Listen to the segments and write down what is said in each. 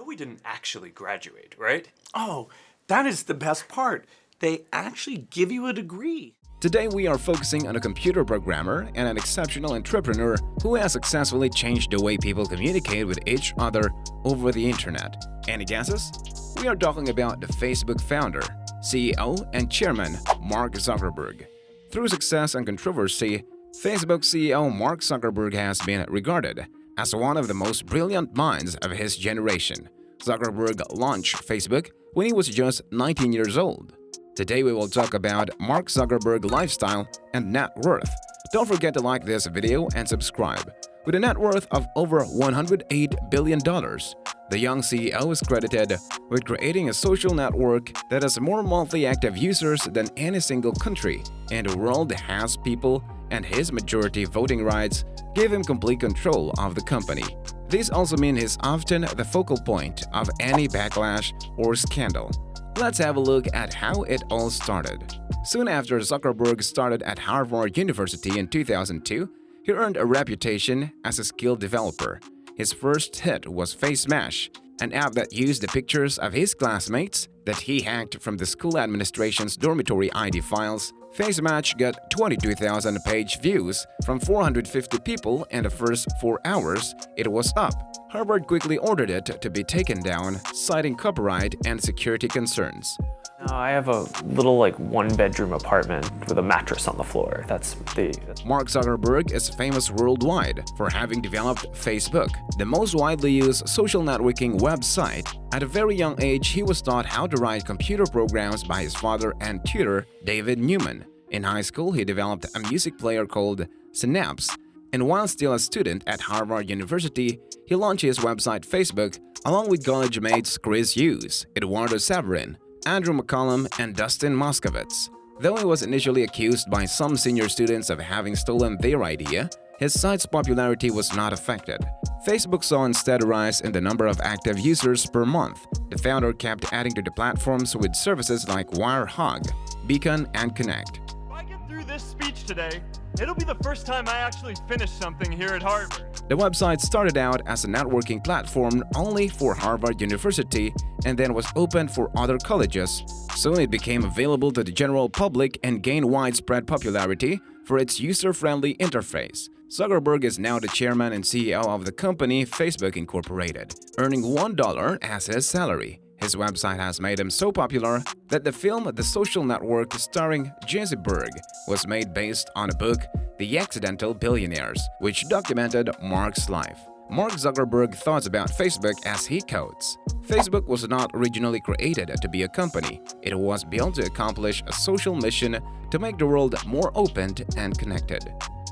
we didn't actually graduate, right? Oh, that is the best part. They actually give you a degree. Today we are focusing on a computer programmer and an exceptional entrepreneur who has successfully changed the way people communicate with each other over the internet. Any guesses? We are talking about the Facebook founder, CEO, and chairman Mark Zuckerberg. Through success and controversy, Facebook CEO Mark Zuckerberg has been regarded as one of the most brilliant minds of his generation. Zuckerberg launched Facebook when he was just 19 years old. Today we will talk about Mark Zuckerberg lifestyle and net worth. Don't forget to like this video and subscribe. With a net worth of over $108 billion, the young CEO is credited with creating a social network that has more monthly active users than any single country in the world has people, and his majority voting rights give him complete control of the company. This also means he's often the focal point of any backlash or scandal. Let's have a look at how it all started. Soon after Zuckerberg started at Harvard University in 2002, he earned a reputation as a skilled developer. His first hit was FaceMash, an app that used the pictures of his classmates that he hacked from the school administration's dormitory ID files. FaceMash got 22,000 page views from 450 people in the first 4 hours it was up. Harvard quickly ordered it to be taken down, citing copyright and security concerns. I have a little one-bedroom apartment with a mattress on the floor. Mark Zuckerberg is famous worldwide for having developed Facebook, the most widely used social networking website. At a very young age, he was taught how to write computer programs by his father and tutor, David Newman. In high school, he developed a music player called Synapse, and while still a student at Harvard University, he launched his website Facebook along with college mates Chris Hughes, Eduardo Saverin, Andrew McCollum, and Dustin Moskovitz. Though he was initially accused by some senior students of having stolen their idea, his site's popularity was not affected. Facebook saw instead a rise in the number of active users per month. The founder kept adding to the platforms with services like WireHog, Beacon, and Connect. If I get through this speech today, it'll be the first time I actually finish something here at Harvard. The website started out as a networking platform only for Harvard University and then was opened for other colleges. Soon it became available to the general public and gained widespread popularity for its user-friendly interface. Zuckerberg is now the chairman and CEO of the company Facebook Incorporated, earning $1 as his salary. His website has made him so popular that the film The Social Network starring Jesse Berg was made based on a book, The Accidental Billionaires, which documented Mark's life. Mark Zuckerberg thoughts about Facebook as he quotes, "Facebook was not originally created to be a company. It was built to accomplish a social mission to make the world more open and connected."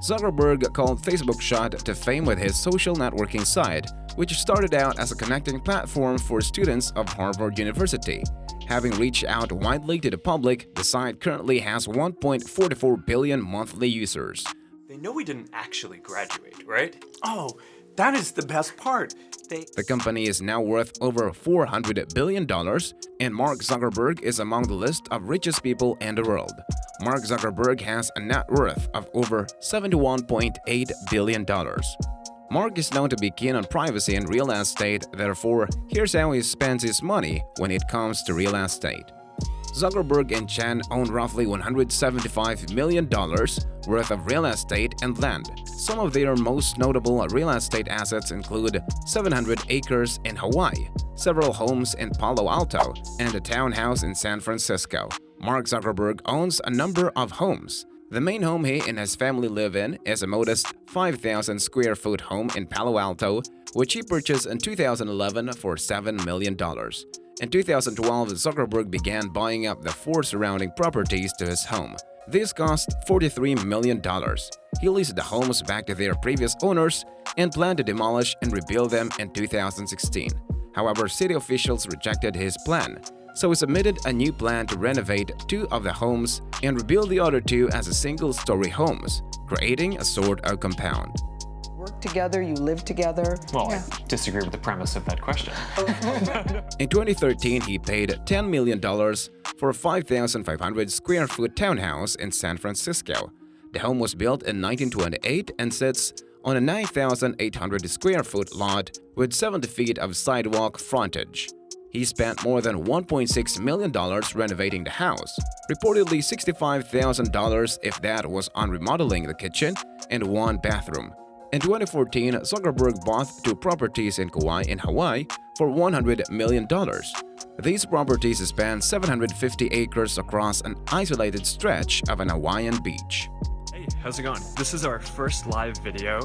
Zuckerberg called Facebook shot to fame with his social networking site, which started out as a connecting platform for students of Harvard University. Having reached out widely to the public, the site currently has 1.44 billion monthly users. They know we didn't actually graduate, right? Oh, that is the best part. The company is now worth over $400 billion, and Mark Zuckerberg is among the list of richest people in the world. Mark Zuckerberg has a net worth of over $71.8 billion. Mark is known to be keen on privacy and real estate, therefore, here's how he spends his money when it comes to real estate. Zuckerberg and Chen own roughly $175 million worth of real estate and land. Some of their most notable real estate assets include 700 acres in Hawaii, several homes in Palo Alto, and a townhouse in San Francisco. Mark Zuckerberg owns a number of homes. The main home he and his family live in is a modest 5,000 square foot home in Palo Alto, which he purchased in 2011 for $7 million. In 2012, Zuckerberg began buying up the 4 surrounding properties to his home. This cost $43 million. He leased the homes back to their previous owners and planned to demolish and rebuild them in 2016. However, city officials rejected his plan, so he submitted a new plan to renovate 2 of the homes and rebuild the other 2 as single-story homes, creating a sort of compound. Work together, you live together. Well, I disagree with the premise of that question. In 2013, he paid $10 million for a 5,500 square foot townhouse in San Francisco. The home was built in 1928 and sits on a 9,800 square foot lot with 70 feet of sidewalk frontage. He spent more than $1.6 million renovating the house, reportedly $65,000 if that was on remodeling the kitchen and one bathroom. In 2014, Zuckerberg bought 2 properties in Kauai and Hawaii for $100 million. These properties span 750 acres across an isolated stretch of an Hawaiian beach. Hey, how's it going? This is our first live video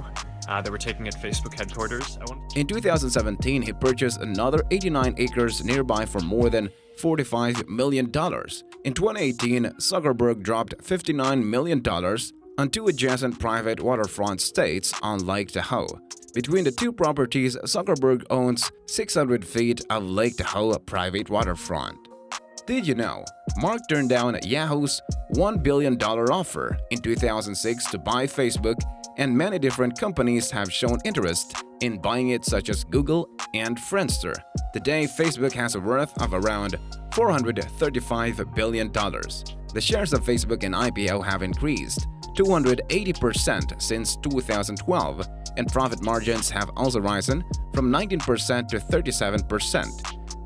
that we're taking at Facebook headquarters. In 2017, he purchased another 89 acres nearby for more than $45 million. In 2018, Zuckerberg dropped $59 million on 2 adjacent private waterfront states on Lake Tahoe. Between the 2 properties, Zuckerberg owns 600 feet of Lake Tahoe private waterfront. Did you know? Mark turned down Yahoo's $1 billion offer in 2006 to buy Facebook, and many different companies have shown interest in buying it, such as Google and Friendster. Today, Facebook has a worth of around $435 billion. The shares of Facebook in IPO have increased 280% since 2012, and profit margins have also risen from 19% to 37%.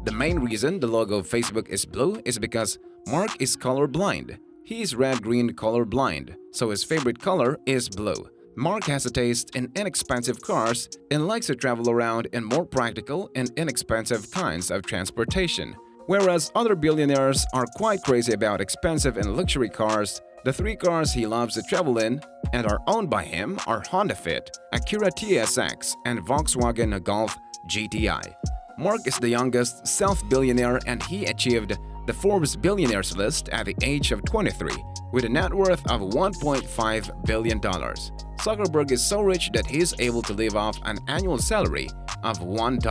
The main reason the logo of Facebook is blue is because Mark is colorblind. He is red-green colorblind, so his favorite color is blue. Mark has a taste in inexpensive cars and likes to travel around in more practical and inexpensive kinds of transportation. Whereas other billionaires are quite crazy about expensive and luxury cars, the 3 cars he loves to travel in and are owned by him are Honda Fit, Acura TSX, and Volkswagen Golf GTI. Mark is the youngest self-billionaire, and he achieved the Forbes Billionaires list at the age of 23 with a net worth of $1.5 billion. Zuckerberg is so rich that he is able to live off an annual salary of $1.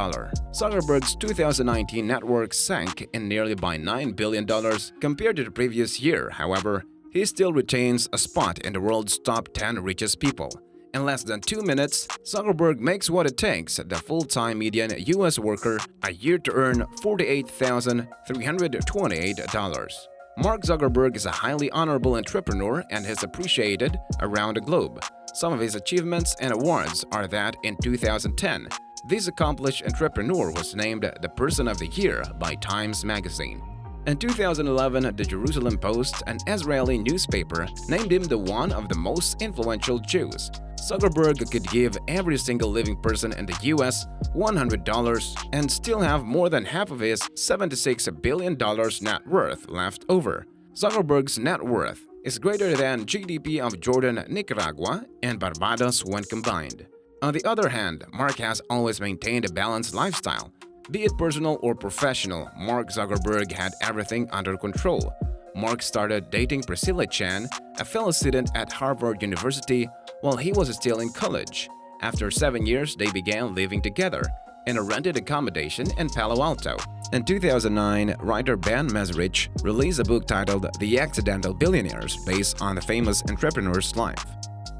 Zuckerberg's 2019 net worth sank in nearly by $9 billion compared to the previous year. However, he still retains a spot in the world's top 10 richest people. In less than 2 minutes, Zuckerberg makes what it takes the full-time median U.S. worker a year to earn $48,328. Mark Zuckerberg is a highly honorable entrepreneur and is appreciated around the globe. Some of his achievements and awards are that in 2010, this accomplished entrepreneur was named the Person of the Year by Times Magazine. In 2011, the Jerusalem Post, an Israeli newspaper, named him the one of the most influential Jews. Zuckerberg could give every single living person in the US $100 and still have more than half of his $76 billion net worth left over. Zuckerberg's net worth is greater than GDP of Jordan, Nicaragua, and Barbados when combined. On the other hand, Mark has always maintained a balanced lifestyle. Be it personal or professional, Mark Zuckerberg had everything under control. Mark started dating Priscilla Chan, a fellow student at Harvard University, while he was still in college. After 7 years, they began living together in a rented accommodation in Palo Alto. In 2009, writer Ben Mezrich released a book titled The Accidental Billionaires, based on the famous entrepreneur's life.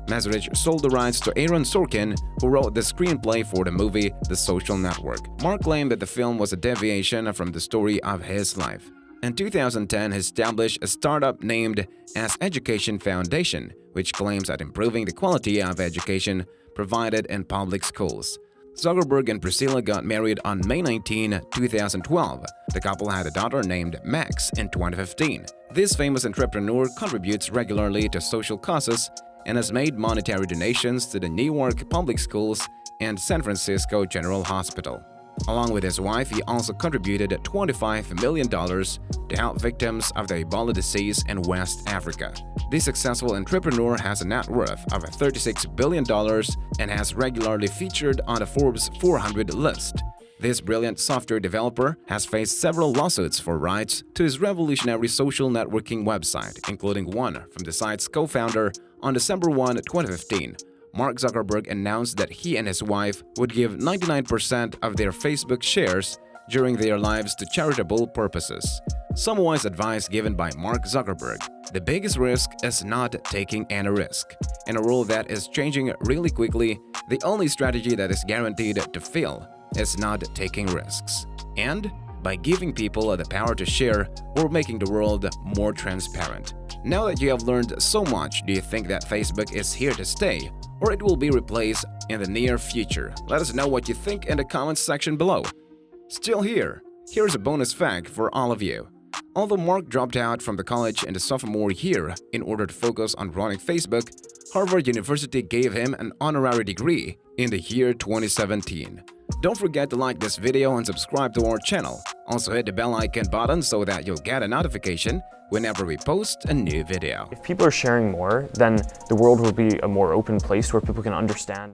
Mezrich sold the rights to Aaron Sorkin, who wrote the screenplay for the movie The Social Network. Mark claimed that the film was a deviation from the story of his life. In 2010, he established a startup named as Education Foundation, which claims at improving the quality of education provided in public schools. Zuckerberg and Priscilla got married on May 19, 2012. The couple had a daughter named Max in 2015. This famous entrepreneur contributes regularly to social causes and has made monetary donations to the Newark Public Schools and San Francisco General Hospital. Along with his wife, he also contributed $25 million to help victims of the Ebola disease in West Africa. This successful entrepreneur has a net worth of $36 billion and has regularly featured on the Forbes 400 list. This brilliant software developer has faced several lawsuits for rights to his revolutionary social networking website, including one from the site's co-founder. On December 1, 2015, Mark Zuckerberg announced that he and his wife would give 99% of their Facebook shares during their lives to charitable purposes. Some wise advice given by Mark Zuckerberg: the biggest risk is not taking any risk. In a world that is changing really quickly, the only strategy that is guaranteed to fail is not taking risks. And by giving people the power to share or making the world more transparent. Now that you have learned so much, do you think that Facebook is here to stay, or it will be replaced in the near future? Let us know what you think in the comments section below. Still here, here's a bonus fact for all of you. Although Mark dropped out from the college in the sophomore year in order to focus on running Facebook, Harvard University gave him an honorary degree in the year 2017. Don't forget to like this video and subscribe to our channel. Also hit the bell icon button so that you'll get a notification whenever we post a new video. If people are sharing more, then the world will be a more open place where people can understand.